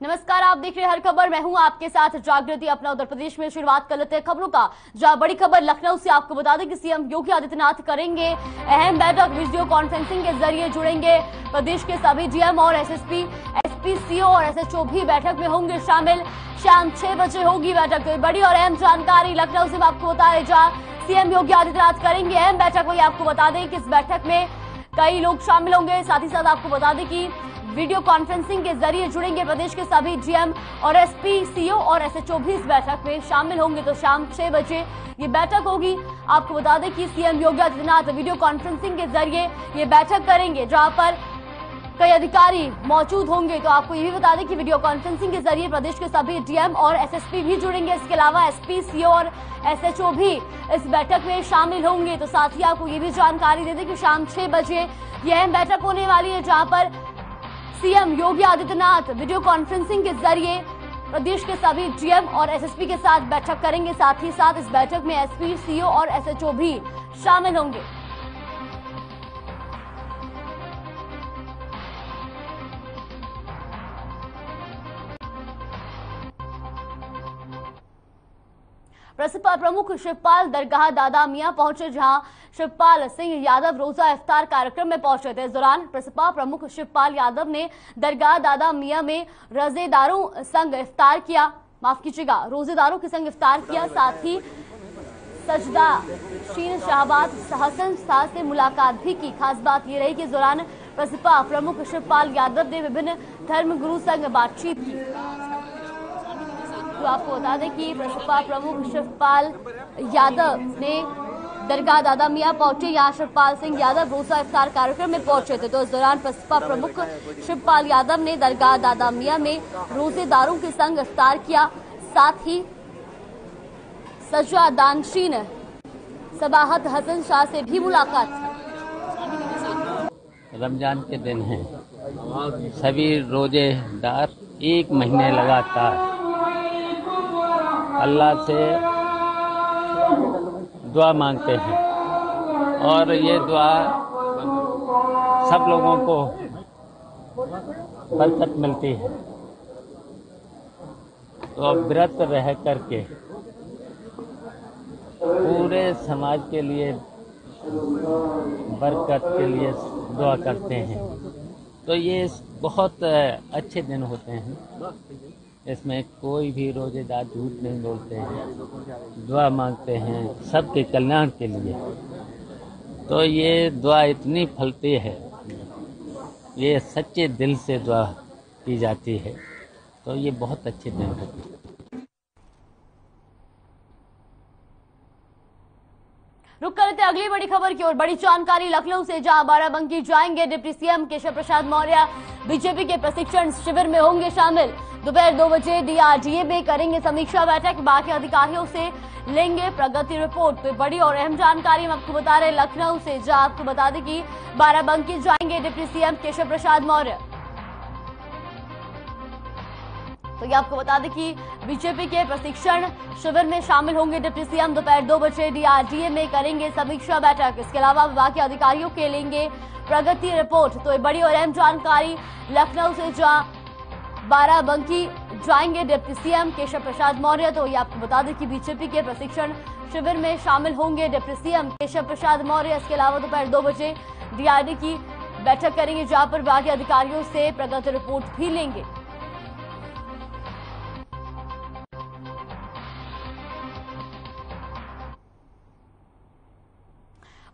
नमस्कार, आप देख रहे हैं हर खबर। मैं हूं आपके साथ जागृति। अपना उत्तर प्रदेश में शुरुआत कर लेते हैं खबरों का। जहां बड़ी खबर लखनऊ से आपको बता दें कि सीएम योगी आदित्यनाथ करेंगे अहम बैठक। वीडियो कॉन्फ्रेंसिंग के जरिए जुड़ेंगे प्रदेश के सभी डीएम और एसएसपी, सीओ और एसएचओ भी बैठक में होंगे शामिल। शाम 6 बजे होगी बैठक। तो बड़ी और अहम जानकारी लखनऊ से आपको बता रहे, जहाँ सीएम योगी आदित्यनाथ करेंगे अहम बैठक। वही आपको बता दें कि इस बैठक में कई लोग शामिल होंगे। साथ ही साथ आपको बता दें कि वीडियो कॉन्फ्रेंसिंग के जरिए जुड़ेंगे प्रदेश के सभी डीएम और एसपी, सीओ और एसएचओ भी इस बैठक में शामिल होंगे। तो शाम 6 बजे ये बैठक होगी। आपको बता दें कि CM Yogi Adityanath video conferencing के जरिए ये बैठक करेंगे, जहां पर कई अधिकारी मौजूद होंगे। तो आपको ये भी बता दें कि वीडियो कॉन्फ्रेंसिंग के जरिए प्रदेश के सभी डीएम और एसएसपी भी जुड़ेंगे। इसके अलावा एसपी, सीओ और एसएचओ भी इस बैठक में शामिल होंगे। तो साथ ही आपको ये भी जानकारी दे दें कि शाम 6 बजे यह अहम बैठक होने वाली है, जहां पर CM Yogi Adityanath video conferencing के जरिए प्रदेश के सभी डीएम और एसएसपी के साथ बैठक करेंगे। साथ ही साथ इस बैठक में एसपी, सीओ और एसएचओ भी शामिल होंगे। बसपा प्रमुख शिवपाल दरगाह दादा मियां पहुंचे, जहां शिवपाल सिंह यादव रोजा इफ्तार कार्यक्रम में पहुंचे थे। इस दौरान बसपा प्रमुख शिवपाल यादव ने दरगाह दादा मियां में रोजेदारों संग इफ्तार किया। माफ कीजिएगा, रोजेदारों के संग इफ्तार किया। साथ ही सजदा शीन शाहबाज हसन शाह से मुलाकात भी की। खास बात यह रही कि इस दौरान बसपा प्रमुख शिवपाल यादव ने विभिन्न धर्मगुरु संग बातचीत की। तो आपको बता दें कि बसपा प्रमुख शिवपाल यादव ने दरगाह दादा मियां पहुंचे। यहाँ शिवपाल सिंह यादव रोजा इफ्तार कार्यक्रम में पहुंचे थे। तो इस दौरान बसपा प्रमुख शिवपाल यादव ने दरगाह दादा मियां में रोजेदारों के संग इफ्तार किया। साथ ही सजा दानशीन सबाहत हसन शाह से भी मुलाकात की। रमजान के दिन हैं, सभी रोजेदार एक महीने लगातार अल्लाह से दुआ मांगते हैं और ये दुआ सब लोगों को बरकत मिलती है। तो अब व्रत रह करके पूरे समाज के लिए बरकत के लिए दुआ करते हैं। तो ये बहुत अच्छे दिन होते हैं। इसमें कोई भी रोजेदार झूठ नहीं बोलते हैं, दुआ मांगते हैं सबके कल्याण के लिए। तो ये दुआ इतनी फलती है, ये सच्चे दिल से दुआ की जाती है। तो ये बहुत अच्छे दिन होते हैं। रुक करते अगली बड़ी खबर की ओर। बड़ी जानकारी लखनऊ से, जहां बाराबंकी जाएंगे deputy CM Keshav Prasad Maurya. BJP के प्रशिक्षण शिविर में होंगे शामिल। दोपहर 2 बजे डीआरडीए में करेंगे समीक्षा बैठक। बाकी अधिकारियों से लेंगे प्रगति रिपोर्ट। तो बड़ी और अहम जानकारी हम आपको बता रहे लखनऊ से, जहां आपको बता दें कि बाराबंकी जाएंगे डिप्टी सीएम केशव प्रसाद मौर्य। तो ये आपको बता दें कि बीजेपी के प्रशिक्षण शिविर में शामिल होंगे डिप्टी सीएम। दोपहर 2 बजे डीआरडीए में करेंगे समीक्षा बैठक। इसके अलावा विभाग के अधिकारियों के लेंगे प्रगति रिपोर्ट। तो ये बड़ी और अहम जानकारी लखनऊ से, जहां बाराबंकी जाएंगे डिप्टी सीएम केशव प्रसाद मौर्य। तो ये आपको बता दें कि बीजेपी के प्रशिक्षण शिविर में शामिल होंगे डिप्टी सीएम केशव प्रसाद मौर्य। इसके अलावा दोपहर 2 बजे डीआरडीए की बैठक करेंगे, जहां पर विभाग के अधिकारियों से प्रगति रिपोर्ट भी लेंगे।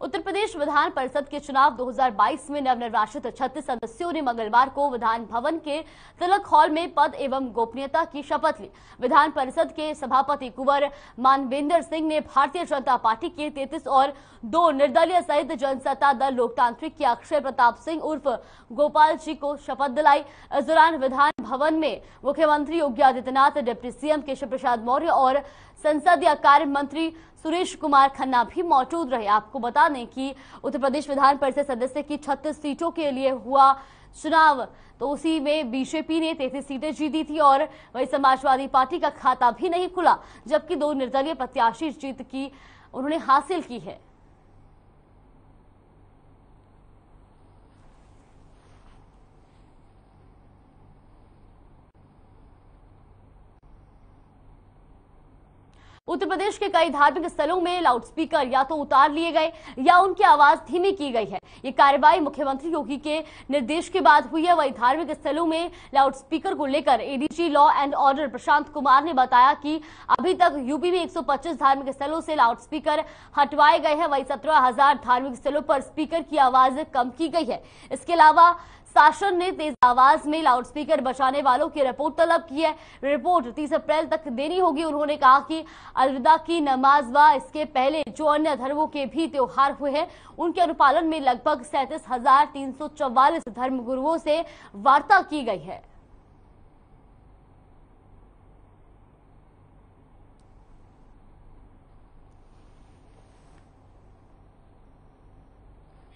उत्तर प्रदेश विधान परिषद के चुनाव 2022 में नवनिर्वाचित 36 सदस्यों ने मंगलवार को विधान भवन के तिलक हॉल में पद एवं गोपनीयता की शपथ ली। विधान परिषद के सभापति कुंवर मानवेंद्र सिंह ने भारतीय जनता पार्टी के 33 और 2 निर्दलीय सहित जनसत्ता दल लोकतांत्रिक के अक्षय प्रताप सिंह उर्फ गोपाल जी को शपथ दिलाई। इस दौरान विधान भवन में मुख्यमंत्री योगी आदित्यनाथ, डिप्टी सीएम केशव प्रसाद मौर्य और संसदीय कार्य मंत्री सुरेश कुमार खन्ना भी मौजूद रहे। आपको बता दें कि उत्तर प्रदेश विधान परिषद सदस्य की 36 सीटों के लिए हुआ चुनाव, तो उसी में बीजेपी ने 33 सीटें जीती थी और वही समाजवादी पार्टी का खाता भी नहीं खुला, जबकि 2 निर्दलीय प्रत्याशी जीत की उन्होंने हासिल की है। उत्तर प्रदेश के कई धार्मिक स्थलों में लाउडस्पीकर या तो उतार लिए गए या उनकी आवाज धीमी की गई है। ये कार्रवाई मुख्यमंत्री योगी के निर्देश के बाद हुई है। वहीं धार्मिक स्थलों में लाउडस्पीकर को लेकर ADG law and order Prashant Kumar ने बताया कि अभी तक यूपी में 125 धार्मिक स्थलों से लाउडस्पीकर हटवाए गए हैं। वहीं 17,000 धार्मिक स्थलों पर स्पीकर की आवाज कम की गई है। इसके अलावा शासन ने तेज आवाज में लाउडस्पीकर बजाने वालों की रिपोर्ट तलब की है। रिपोर्ट 30 अप्रैल तक देनी होगी। उन्होंने कहा कि अलविदा की नमाज व इसके पहले जो अन्य धर्मों के भी त्योहार हुए हैं उनके अनुपालन में लगभग 37,344 धर्मगुरुओं से वार्ता की गई है।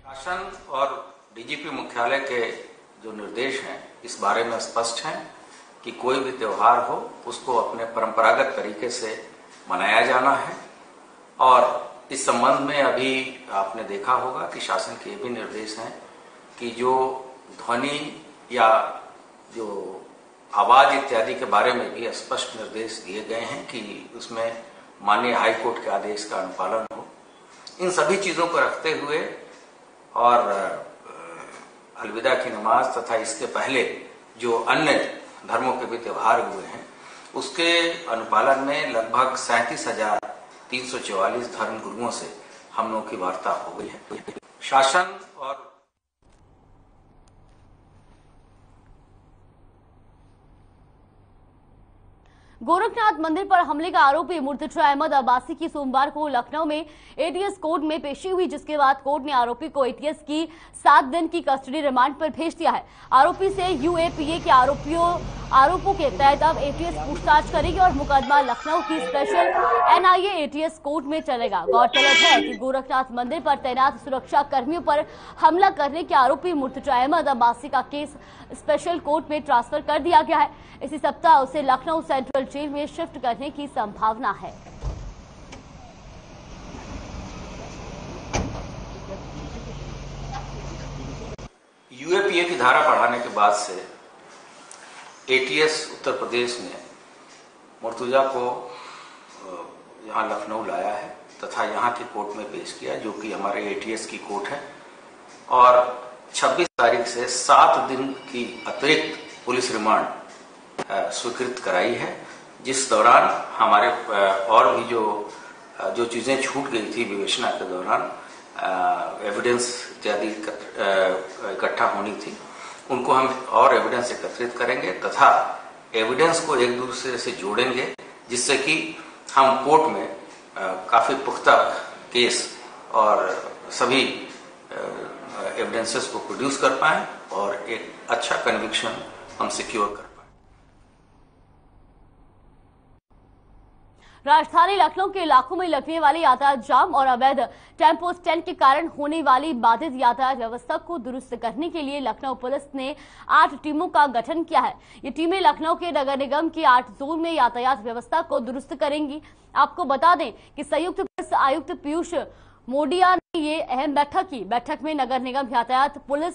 शासन और डीजीपी मुख्यालय के जो निर्देश हैं इस बारे में स्पष्ट हैं कि कोई भी त्योहार हो उसको अपने परंपरागत तरीके से मनाया जाना है। और इस संबंध में अभी आपने देखा होगा कि शासन के भी निर्देश हैं कि जो ध्वनि या जो आवाज इत्यादि के बारे में भी स्पष्ट निर्देश दिए गए हैं कि उसमें माननीय हाईकोर्ट के आदेश का अनुपालन हो। इन सभी चीजों को रखते हुए और अलविदा की नमाज तथा इसके पहले जो अन्य धर्मों के भी त्योहार हुए हैं उसके अनुपालन में लगभग 37,344 धर्मगुरुओं से हम लोगों की वार्ता हो गई है। शासन और गोरखनाथ मंदिर पर हमले का आरोपी मुर्तजा अहमद अब्बासी की सोमवार को लखनऊ में एटीएस कोर्ट में पेशी हुई, जिसके बाद कोर्ट ने आरोपी को एटीएस की 7 दिन की कस्टडी रिमांड पर भेज दिया है। आरोपी से यूएपीए के आरोपों के तहत अब एटीएस पूछताछ करेगी और मुकदमा लखनऊ की स्पेशल एनआईए एटीएस कोर्ट में चलेगा। गौरतलब है कि गोरखनाथ मंदिर पर तैनात सुरक्षा कर्मियों पर हमला करने के आरोपी मुर्तजा अहमद अब्बासी का केस स्पेशल कोर्ट में ट्रांसफर कर दिया गया है। इसी सप्ताह उसे लखनऊ सेंट्रल जेल में शिफ्ट करने की संभावना है। यूएपीए की धारा बढ़ाने के बाद से एटीएस उत्तर प्रदेश ने मुर्तजा को यहाँ लखनऊ लाया है तथा यहाँ की कोर्ट में पेश किया, जो कि हमारे एटीएस की कोर्ट है। और 26 तारीख से 7 दिन की अतिरिक्त पुलिस रिमांड स्वीकृत कराई है, जिस दौरान हमारे और भी जो चीजें छूट गई थी विवेचना के दौरान एविडेंस इत्यादि इकट्ठा होनी थी, उनको हम और एविडेंस एकत्रित करेंगे तथा एविडेंस को एक दूसरे से जोड़ेंगे, जिससे कि हम कोर्ट में काफी पुख्ता केस और सभी एविडेंसेस को प्रोड्यूस कर पाएं और एक अच्छा कन्विक्शन हम सिक्योर कर पाएं। राजधानी लखनऊ के इलाकों में लगने वाले यातायात जाम और अवैध टेम्पो स्टैंड के कारण होने वाली बाधित यातायात व्यवस्था को दुरुस्त करने के लिए लखनऊ पुलिस ने 8 टीमों का गठन किया है। ये टीमें लखनऊ के नगर निगम के 8 जोन में यातायात व्यवस्था को दुरुस्त करेंगी। आपको बता दें कि संयुक्त पुलिस आयुक्त पीयूष मोडिया ने ये अहम बैठक की। बैठक में नगर निगम, यातायात पुलिस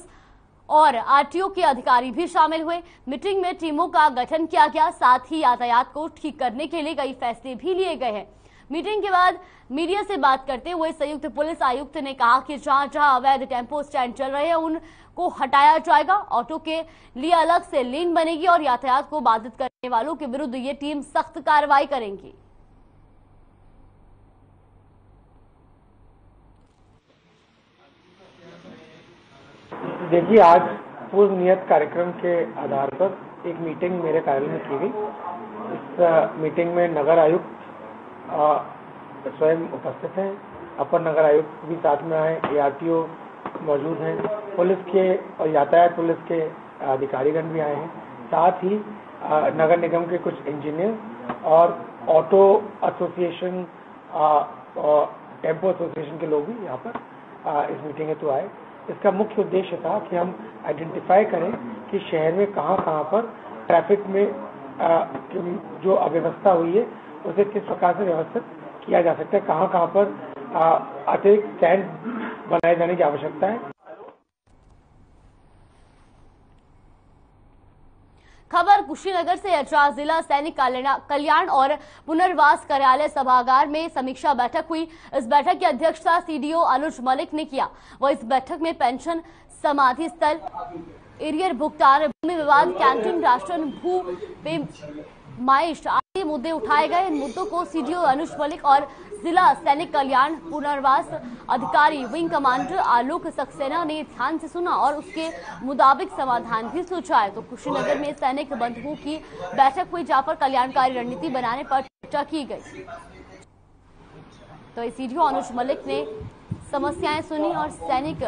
और आरटीओ के अधिकारी भी शामिल हुए। मीटिंग में टीमों का गठन किया गया, साथ ही यातायात को ठीक करने के लिए कई फैसले भी लिए गए हैं। मीटिंग के बाद मीडिया से बात करते हुए संयुक्त पुलिस आयुक्त ने कहा कि जहां जहां अवैध टेम्पो स्टैंड चल रहे हैं उनको हटाया जाएगा। ऑटो के लिए अलग से लेन बनेगी और यातायात को बाधित करने वालों के विरुद्ध ये टीम सख्त कार्रवाई करेंगी। देखिए, आज पूर्व नियत कार्यक्रम के आधार पर एक मीटिंग मेरे कार्यालय में की गई। इस मीटिंग में नगर आयुक्त स्वयं उपस्थित हैं, अपर नगर आयुक्त भी साथ में आए, एआरटीओ मौजूद हैं, पुलिस के और यातायात पुलिस के अधिकारीगण भी आए हैं, साथ ही नगर निगम के कुछ इंजीनियर और ऑटो एसोसिएशन और टेम्पो एसोसिएशन के लोग भी यहाँ पर इस मीटिंग हेतु आए। इसका मुख्य उद्देश्य था कि हम आइडेंटिफाई करें कि शहर में कहाँ पर ट्रैफिक में जो अव्यवस्था हुई है उसे किस प्रकार से व्यवस्थित किया जा सकता है, कहाँ पर अतिरिक्त स्टैंड बनाए जाने की आवश्यकता है। खबर कुशीनगर से है, जहां जिला सैनिक कल्याण और पुनर्वास कार्यालय सभागार में समीक्षा बैठक हुई। इस बैठक की अध्यक्षता सीडीओ अनुज मलिक ने किया। वह इस बैठक में पेंशन, समाधि स्थल, एरियर भुगतान, भूमि विवाद, कैंटीन, राशन, भू पेमाइश आदि मुद्दे उठाए गए। इन मुद्दों को सीडीओ अनुज मलिक और जिला सैनिक कल्याण पुनर्वास अधिकारी विंग कमांडर आलोक सक्सेना ने ध्यान से सुना और उसके मुताबिक समाधान भी सुझाए। तो कुशीनगर में सैनिक बंधुओं की बैठक हुई, जहां पर कल्याणकारी रणनीति बनाने पर चर्चा की गई। तो सीडीओ अनुज मलिक ने समस्याएं सुनी और सैनिक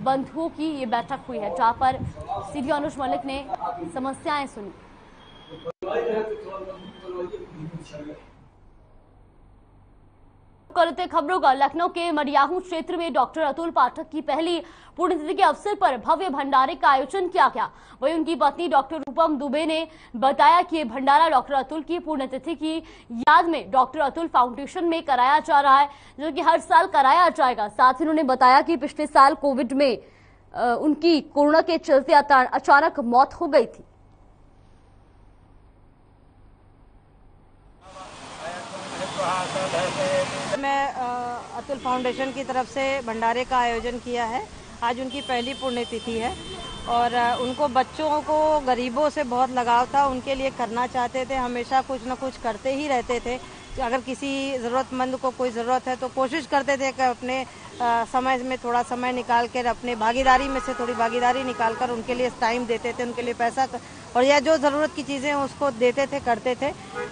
बंधुओं की ये बैठक हुई है, जहां पर सीडीओ अनुज मलिक ने समस्याएं सुनी। करते खबरों का, लखनऊ के मडियाहू क्षेत्र में डॉक्टर अतुल पाठक की पहली पुण्यतिथि के अवसर पर भव्य भंडारे का आयोजन किया गया। वहीं उनकी पत्नी डॉक्टर रूपम दुबे ने बताया कि भंडारा डॉक्टर अतुल की पुण्यतिथि की याद में डॉक्टर अतुल फाउंडेशन में कराया जा रहा है, जो कि हर साल कराया जाएगा। साथ ही उन्होंने बताया कि पिछले साल कोविड में उनकी कोरोना के चलते अचानक मौत हो गई थी। मैं अतुल फाउंडेशन की तरफ से भंडारे का आयोजन किया है। आज उनकी पहली पुण्यतिथि है और उनको बच्चों को गरीबों से बहुत लगाव था, उनके लिए करना चाहते थे, हमेशा कुछ न कुछ करते ही रहते थे। अगर किसी ज़रूरतमंद को कोई ज़रूरत है तो कोशिश करते थे कि अपने समय में थोड़ा समय निकाल कर, अपने भागीदारी में से थोड़ी भागीदारी निकाल कर उनके लिए टाइम देते थे, उनके लिए पैसा और या जो ज़रूरत की चीज़ें उसको देते थे, करते थे।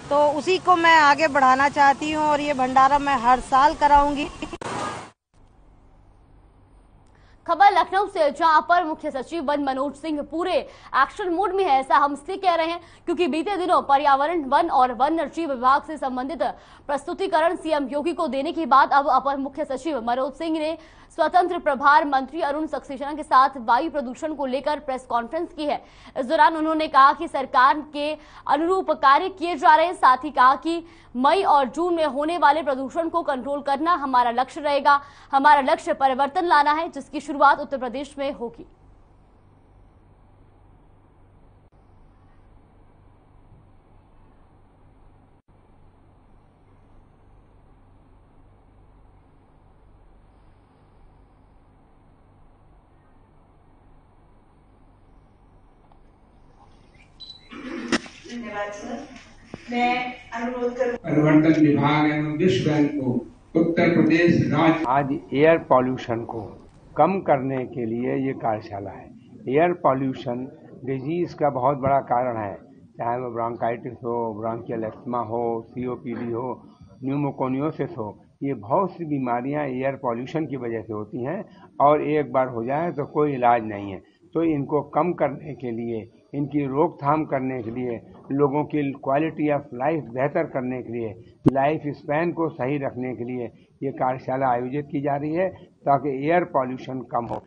तो उसी को मैं आगे बढ़ाना चाहती हूँ और ये भंडारा मैं हर साल कराऊंगी। खबर लखनऊ से, जहां पर मुख्य सचिव वन मनोज सिंह पूरे एक्शन मोड में है। ऐसा हम इसलिए कह रहे हैं क्योंकि बीते दिनों पर्यावरण, वन और वन्य जीव विभाग से संबंधित प्रस्तुतिकरण सीएम योगी को देने के बाद अब अपर मुख्य सचिव मनोज सिंह ने स्वतंत्र प्रभार मंत्री अरुण सक्सेना के साथ वायु प्रदूषण को लेकर प्रेस कॉन्फ्रेंस की है। इस दौरान उन्होंने कहा कि सरकार के अनुरूप कार्य किए जा रहे हैं। साथ ही कहा कि मई और जून में होने वाले प्रदूषण को कंट्रोल करना हमारा लक्ष्य रहेगा। हमारा लक्ष्य परिवर्तन लाना है, जिसकी शुरुआत उत्तर प्रदेश में होगी। धन्यवाद सर। मैं अनुरोध करूं परिवर्तन विभाग एवं विश्व बैंक को उत्तर प्रदेश राज्य आज एयर पॉल्यूशन को कम करने के लिए ये कार्यशाला है। एयर पॉल्यूशन डिजीज का बहुत बड़ा कारण है, चाहे वो ब्रोंकाइटिस हो, ब्रोंकियल एस्थमा हो, सीओपीडी हो, न्यूमोकोनियोसिस हो। ये बहुत सी बीमारियां एयर पॉल्यूशन की वजह से होती हैं और एक बार हो जाए तो कोई इलाज नहीं है। तो इनको कम करने के लिए, इनकी रोकथाम करने के लिए, लोगों की क्वालिटी ऑफ लाइफ बेहतर करने के लिए, लाइफ स्पैन को सही रखने के लिए ये कार्यशाला आयोजित की जा रही है ताकि एयर पॉल्यूशन कम हो।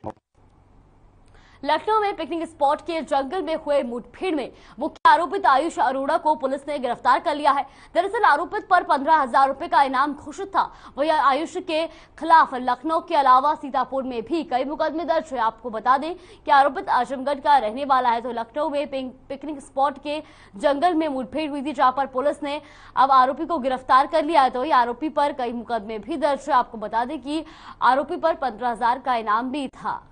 लखनऊ में पिकनिक स्पॉट के जंगल में हुए मुठभेड़ में मुख्य आरोपित आयुष अरोड़ा को पुलिस ने गिरफ्तार कर लिया है। दरअसल आरोपित पर 15,000 रुपए का इनाम घोषित था। वही आयुष के खिलाफ लखनऊ के अलावा सीतापुर में भी कई मुकदमे दर्ज है। आपको बता दें कि आरोपित आजमगढ़ का रहने वाला है। तो लखनऊ में पिकनिक स्पॉट के जंगल में मुठभेड़ हुई थी, जहां पर पुलिस ने अब आरोपी को गिरफ्तार कर लिया है। तो आरोपी पर कई मुकदमे भी दर्ज है। आपको बता दें कि आरोपी पर 15,000 का इनाम भी था।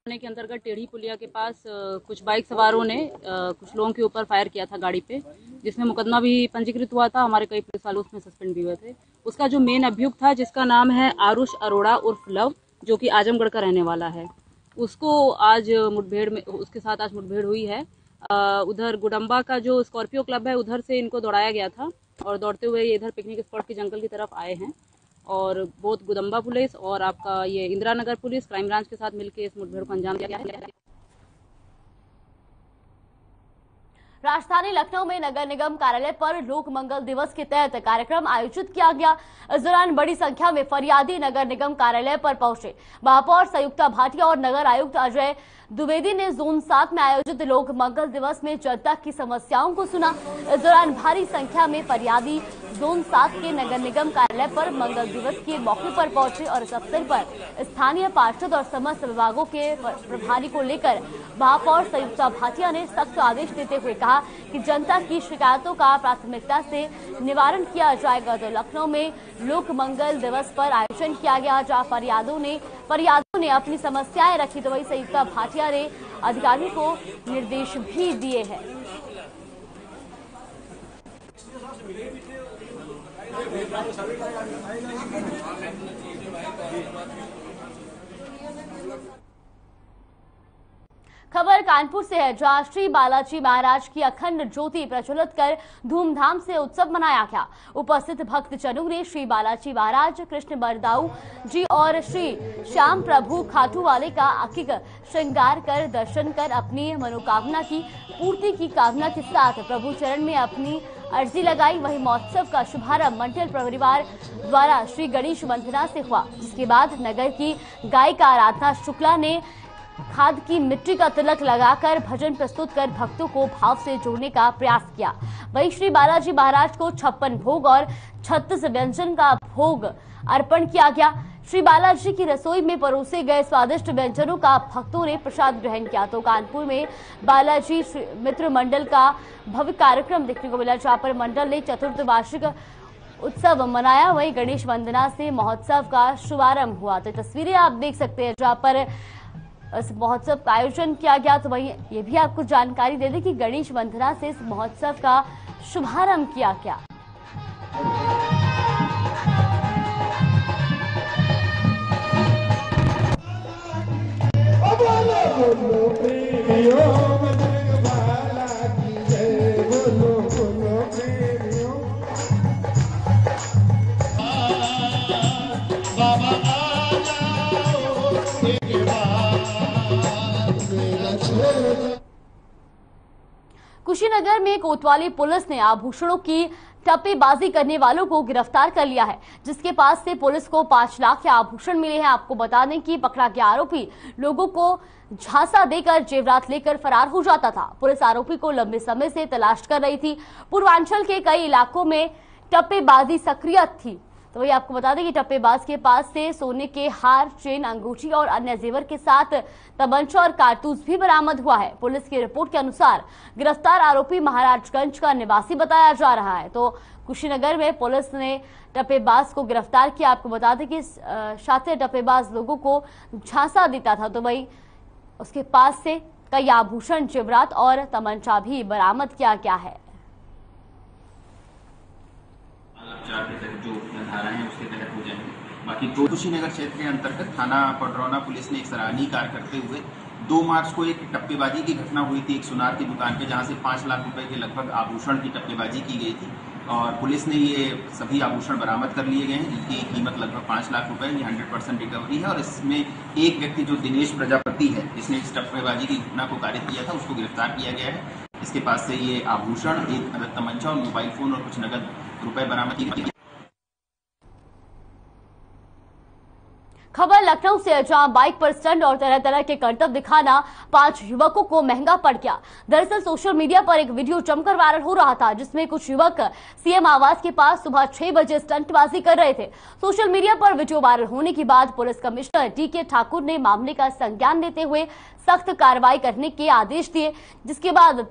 के अंतर्गत टेढ़ी पुलिया के पास कुछ बाइक सवारों ने कुछ लोगों के ऊपर फायर किया था गाड़ी पे, जिसमें मुकदमा भी पंजीकृत हुआ था। हमारे कई पुलिस वाले उसमें सस्पेंड भी हुए थे। उसका जो मेन अभियुक्त था, जिसका नाम है आरुष अरोड़ा उर्फ लव, जो कि आजमगढ़ का रहने वाला है, उसको आज मुठभेड़ में, उसके साथ आज मुठभेड़ हुई है। उधर गुडम्बा का जो स्कॉर्पियो क्लब है, उधर से इनको दौड़ाया गया था और दौड़ते हुए ये इधर पिकनिक स्पॉट के जंगल की तरफ आए हैं और बहुत गुदम्बा पुलिस और आपका ये Indira Nagar police crime branch के साथ मिलकर इस मुठभेड़ को अंजाम दिया गया है। राजधानी लखनऊ में नगर निगम कार्यालय पर लोक मंगल दिवस के तहत कार्यक्रम आयोजित किया गया। इस दौरान बड़ी संख्या में फरियादी नगर निगम कार्यालय पर पहुंचे। महापौर संयुक्ता भाटिया और नगर आयुक्त अजय द्विवेदी ने जोन 7 में आयोजित लोक मंगल दिवस में जनता की समस्याओं को सुना। इस दौरान भारी संख्या में फरियादी जोन 7 के नगर निगम कार्यालय पर मंगल दिवस के मौके पर पहुंचे और इस अवसर पर स्थानीय पार्षद और समस्त विभागों के प्रभारी को लेकर महापौर संयुक्ता भाटिया ने सख्त आदेश देते हुए कहा कि जनता की शिकायतों का प्राथमिकता से निवारण किया जाएगा। तो लखनऊ में लोक मंगल दिवस पर आयोजन किया गया, जहां फरियादों ने अपनी समस्याएं रखी। तो वही संयुक्ता भाटिया ने अधिकारियों को निर्देश भी दिए हैं। खबर कानपुर से है, जहां श्री बालाजी महाराज की अखंड ज्योति प्रज्वलित कर धूमधाम से उत्सव मनाया गया। उपस्थित भक्तजनों ने श्री बालाजी महाराज, कृष्ण बरदाऊ जी और श्री श्याम प्रभु खाटू वाले का अकिक श्रृंगार कर दर्शन कर अपनी मनोकामना की पूर्ति की कामना के साथ प्रभु चरण में अपनी अर्जी लगाई। वही महोत्सव का शुभारंभ मंडल परिवार द्वारा श्री गणेश वंदना से हुआ, जिसके बाद नगर की गायिका आराधना शुक्ला ने खाद की मिट्टी का तिलक लगाकर भजन प्रस्तुत कर भक्तों को भाव से जोड़ने का प्रयास किया। वहीं श्री बालाजी महाराज को 56 भोग और 36 व्यंजन का भोग अर्पण किया गया। श्री बालाजी की रसोई में परोसे गए स्वादिष्ट व्यंजनों का भक्तों ने प्रसाद ग्रहण किया। तो कानपुर में बालाजी मित्र मंडल का भव्य कार्यक्रम देखने को मिला, जहाँ पर मंडल ने चतुर्थ वार्षिक उत्सव मनाया। वहीं गणेश वंदना से महोत्सव का शुभारंभ हुआ। तो तस्वीरें आप देख सकते हैं जहाँ पर इस महोत्सव का आयोजन किया गया। तो वही ये भी आपको जानकारी दे दें कि गणेश वंदना से इस महोत्सव का शुभारंभ किया गया। कुशीनगर में कोतवाली पुलिस ने आभूषणों की टप्पेबाजी करने वालों को गिरफ्तार कर लिया है, जिसके पास से पुलिस को 5 लाख के आभूषण मिले हैं। आपको बता दें कि पकड़ा गया आरोपी लोगों को झांसा देकर जेवरात लेकर फरार हो जाता था। पुलिस आरोपी को लंबे समय से तलाश कर रही थी। पूर्वांचल के कई इलाकों में टप्पेबाजी सक्रिय थी। तो वही आपको बता दें कि टप्पेबाज के पास से सोने के हार, चेन, अंगूठी और अन्य जेवर के साथ तमंचा और कारतूस भी बरामद हुआ है। पुलिस की रिपोर्ट के अनुसार गिरफ्तार आरोपी महाराजगंज का निवासी बताया जा रहा है। तो कुशीनगर में पुलिस ने टप्पेबाज को गिरफ्तार किया। आपको बता दें कि शातिर टप्पेबाज लोगों को झांसा देता था। तो वही उसके पास से कई आभूषण, जेवरात और तमंचा भी बरामद किया गया है। जो धाराएं हैं उसके तहत हो जाएंगे। बाकी कुशीनगर क्षेत्र के अंतर्गत थाना पडरौना पुलिस ने एक सराहनीय कार्य करते हुए 2 मार्च को एक टप्पेबाजी की घटना हुई थी एक सुनार की दुकान पे, जहां से 5 लाख रुपए के लगभग आभूषण की टप्पेबाजी की गई थी और पुलिस ने ये सभी आभूषण बरामद कर लिए गए हैं। इनकी कीमत लगभग 5 लाख रुपए, ये 100% रिकवरी है। और इसमें एक व्यक्ति जो दिनेश प्रजापति है, जिसने इस टप्पेबाजी की घटना को कारित किया था, उसको गिरफ्तार किया गया है। इसके पास से ये आभूषण, एक अदद तमंचा और मोबाइल फोन और कुछ नगद रुपए बरामद किए गए। खबर लखनऊ से, जहां बाइक पर स्टंट और तरह तरह के करतब दिखाना 5 युवकों को महंगा पड़ गया। दरअसल सोशल मीडिया पर एक वीडियो जमकर वायरल हो रहा था, जिसमें कुछ युवक सीएम आवास के पास सुबह 6 बजे स्टंटबाजी कर रहे थे। सोशल मीडिया पर वीडियो वायरल होने के बाद पुलिस कमिश्नर टीके ठाकुर ने मामले का संज्ञान लेते हुए सख्त कार्रवाई करने के आदेश दिए, जिसके बाद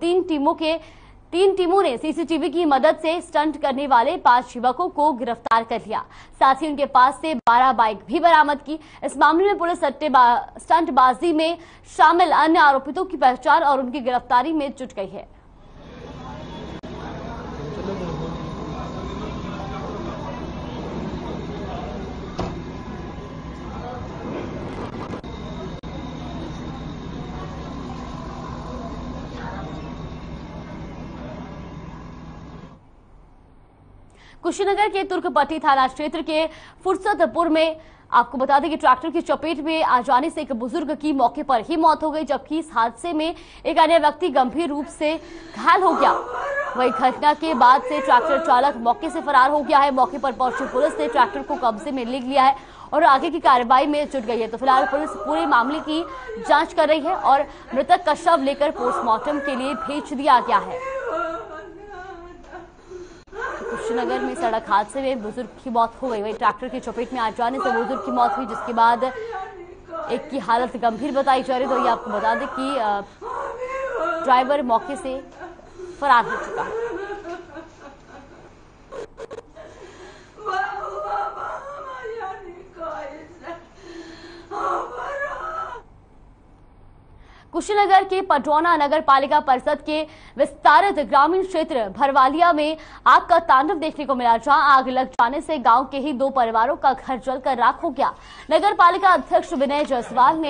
3 टीमों ने सीसीटीवी की मदद से स्टंट करने वाले 5 युवकों को गिरफ्तार कर लिया। साथ ही उनके पास से 12 बाइक भी बरामद की। इस मामले में पुलिस स्टंटबाजी में शामिल अन्य आरोपितों की पहचान और उनकी गिरफ्तारी में जुट गई है। कुशीनगर के तुर्कपट्टी थाना क्षेत्र के फुर्सतपुर में आपको बता दें कि ट्रैक्टर की चपेट में आ जाने से एक बुजुर्ग की मौके पर ही मौत हो गई, जबकि इस हादसे में एक अन्य व्यक्ति गंभीर रूप से घायल हो गया। वही घटना के बाद से ट्रैक्टर चालक मौके से फरार हो गया है। मौके पर पहुंची पुलिस ने ट्रैक्टर को कब्जे में ले लिया है और आगे की कार्रवाई में जुट गई है। तो फिलहाल पुलिस पूरे मामले की जांच कर रही है और मृतक का शव लेकर पोस्टमार्टम के लिए भेज दिया गया है। कुशीनगर में सड़क हादसे में बुजुर्ग की मौत हो गई। वही ट्रैक्टर की चपेट में आ जाने से बुजुर्ग की मौत हुई, जिसके बाद एक की हालत गंभीर बताई जा रही। तो ये आपको बता दें कि ड्राइवर मौके से फरार हो चुका है। कुशीनगर के पटरौना नगर पालिका परिषद के विस्तारित ग्रामीण क्षेत्र भरवालिया में आग का तांडव देखने को मिला, जहां आग लग जाने से गांव के ही 2 परिवारों का घर जलकर राख हो गया। नगर पालिका अध्यक्ष विनय जायसवाल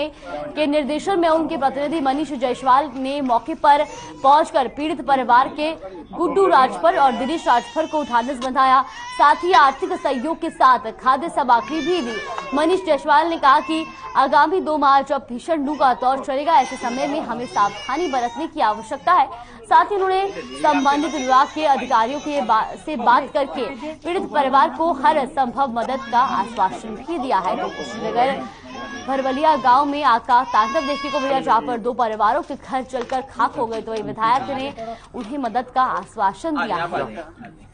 के निर्देशन में उनके प्रतिनिधि मनीष जायसवाल ने मौके पर पहुंचकर पीड़ित परिवार के गुड्डू राजभर और दिनेश राजभर को ढांढस बंधाया, साथ ही आर्थिक सहयोग के साथ खाद्य सामग्री भी दी। मनीष जायसवाल ने कहा कि आगामी 2 माह जब भीषण लू का दौर चलेगा, ऐसे समय में हमें सावधानी बरतने की आवश्यकता है। साथ ही उन्होंने संबंधित विभाग के अधिकारियों से बात करके पीड़ित परिवार को हर संभव मदद का आश्वासन भी दिया है। तो कुशीनगर भरवलिया गांव में आग का तांडव देखने को मिला, जहां पर 2 परिवारों के घर जलकर खाक हो गए। तो वही विधायक ने उन्हें मदद का आश्वासन दिया है।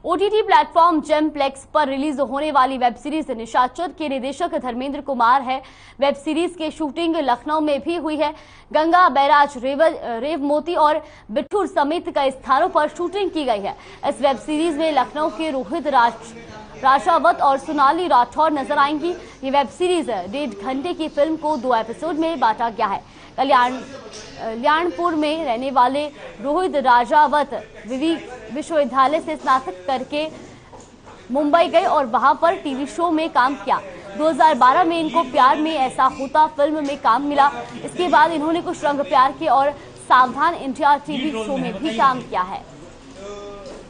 ओटीटी प्लेटफॉर्म जेमप्लेक्स पर रिलीज होने वाली वेब सीरीज निशाचर के निदेशक धर्मेंद्र कुमार है। वेब सीरीज की शूटिंग लखनऊ में भी हुई है। गंगा बैराज, रेव मोती और बिठूर समेत कई स्थानों पर शूटिंग की गई है। इस वेब सीरीज में लखनऊ के रोहित राजावत और सोनाली राठौर नजर आएंगी। ये वेब सीरीज 1.5 घंटे की फिल्म को 2 एपिसोड में बांटा गया है। कल्याणपुर में रहने वाले रोहित राजावत विश्वविद्यालय से स्नातक करके मुंबई गए और वहां पर टीवी शो में काम किया। 2012 में इनको प्यार में ऐसा होता फिल्म में काम मिला। इसके बाद इन्होंने कुछ रंग प्यार के और सावधान इंडिया टीवी शो में भी काम किया है।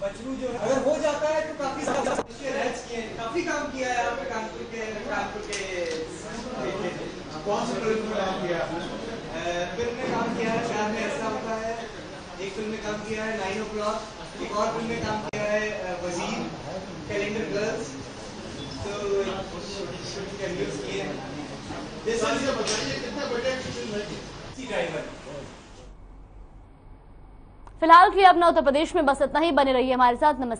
अगर हो जाता है तो काफी काम किया है आपने कानपुर के कौन से फिल्म में काम किया है? फिल्म में काम किया है प्यार में ऐसा होता है, एक फिल्म में काम किया है 9 o'clock, एक और फिल्म में काम किया है वजीर, कैलेंडर गर्ल्स। तो कैलेंडर्स किए कितना बड़े ड्राइवर। फिलहाल के लिए अपना उत्तर प्रदेश में बस इतना ही। बने रहिए हमारे साथ। नमस्कार।